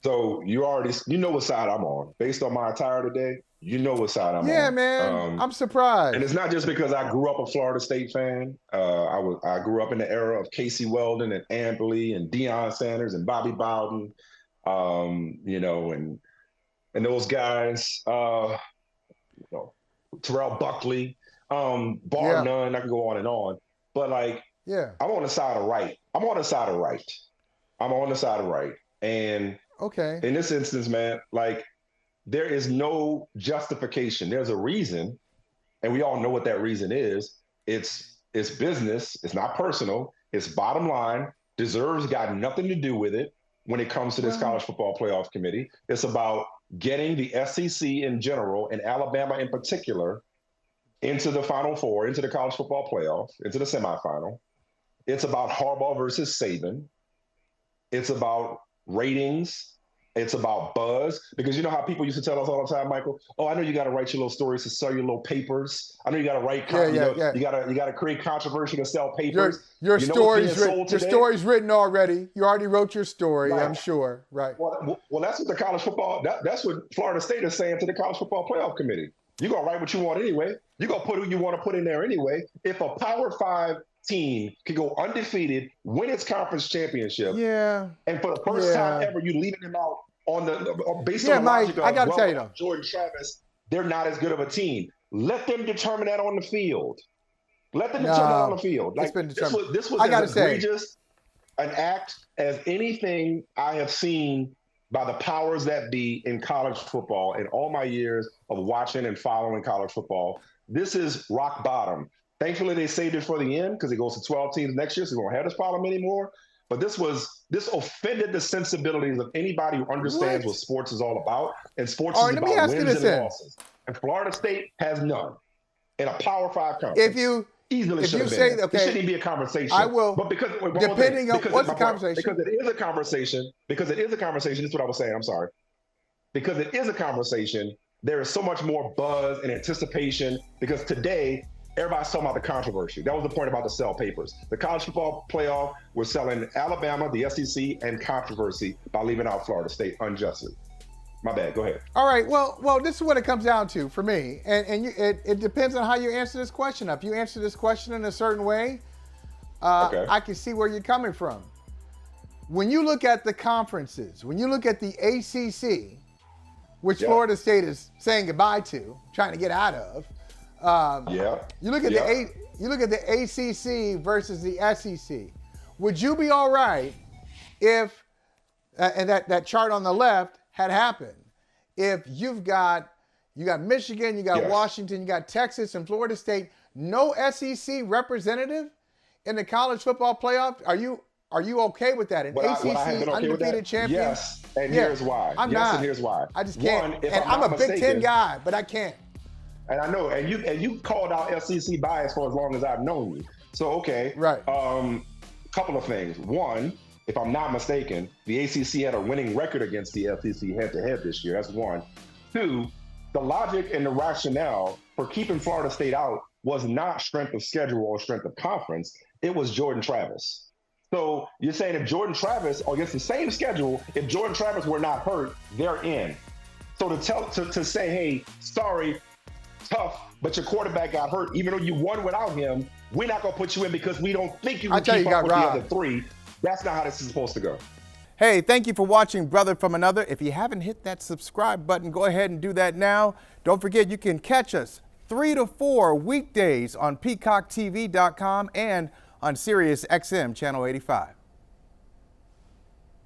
So you know what side I'm on. Based on my attire today, you know what side I'm Yeah, on. man. I'm And it's surprised. not just because I grew up a Florida State fan. I grew up in the era of Casey Weldon and Amberley and Deion Sanders and Bobby Bowden, and those guys, you know, Terrell Buckley, bar Yeah. none. I can go on and on. But like, Yeah. I'm on the side of right. I'm on the side of right. I'm on the side of right. And Okay. in this instance, man, like there is no justification. There's a reason, and we all know what that reason is. It's business. It's not personal. It's bottom line. Deserves got nothing to do with it when it comes to this Well, college football playoff committee. It's about getting the SEC in general and Alabama in particular into the Final Four, into the college football playoff, into the semifinal. It's about Harbaugh versus Saban. It's about ratings. It's about buzz. Because you know how people used to tell us all the time, Michael. Oh, I know you got to write your little stories to sell your little papers. I know you got to write. yeah, yeah, yeah. You got to create controversy to sell Your papers. your You know what's being story's written. sold Your today? story's written already. You already wrote your story, I'm Right. sure. Right. Well, that's what the college football. That's what Florida State is saying to the college football playoff committee. You're gonna write what you want anyway. You're gonna put who you want to put in there anyway. If a Power Five team can go undefeated, win its conference championship, Yeah. and for the first time ever, you leaving them out on the based Yeah, on the logic Mike. I gotta tell you though. Jordan Travis, they're not as good of a team. Let them determine that on the field. Let them determine that on the No, field. it's Like been determined. this was I gotta as say, egregious an act as anything I have seen by the powers that be in college football in all my years of watching and following college football. This is rock bottom. Thankfully, they saved it for the end because it goes to 12 teams next year, so we won't have this problem anymore. But this offended the sensibilities of anybody who understands what what? sports is all about, and sports All is right, let me about ask you wins this and then. losses. And Florida State has none in a Power Five If conference. you Easily if should you have been say there. It okay, shouldn't even be a conversation. I will. But because one more thing, Depending on because what's the my point, conversation. because it is a conversation, because it is a conversation. This is what I was saying. I'm sorry. Because it is a conversation, there is so much more buzz and anticipation. Because today, everybody's talking about the controversy. That was the point about the sell papers. The college football playoff was selling Alabama, the SEC, and controversy by leaving out Florida State unjustly. My bad. Go ahead. All right. Well. This is what it comes down to for me, and it depends on how you answer this question. If you answer this question in a certain way, Okay. I can see where you're coming from. When you look at the conferences, when you look at the ACC, which Yeah. Florida State is saying goodbye to, trying to get out of, Yeah. you look at Yeah. you look at the ACC versus the SEC. Would you be all right if and that chart on the left had happened? If you got Michigan, you got Yes. Washington, you got Texas and Florida State, no SEC representative in the college football playoff. Are you okay with that? An Would I ACC have been okay with undefeated that? champion? Yes, and Yeah. here's why. I'm yes, not. and here's why. I just can't. One, if and I'm not a Big Ten mistaken, guy, but I can't. and I know, and you called out SEC bias for as long as I've known you. So okay, Right. Couple of things. One, if I'm not mistaken, the ACC had a winning record against the SEC head-to-head this year. That's one. Two, the logic and the rationale for keeping Florida State out was not strength of schedule or strength of conference. It was Jordan Travis. So you're saying if Jordan Travis, or against the same schedule, if Jordan Travis were not hurt, they're in. So to say, hey, sorry, tough, but your quarterback got hurt, even though you won without him, we're not gonna put you in because we don't think you can keep up with the other three. That's not how this is supposed to go. Hey, thank you for watching Brother from Another. If you haven't hit that subscribe button, go ahead and do that now. Don't forget you can catch us 3 to 4 weekdays on PeacockTV.com and on Sirius XM Channel 85.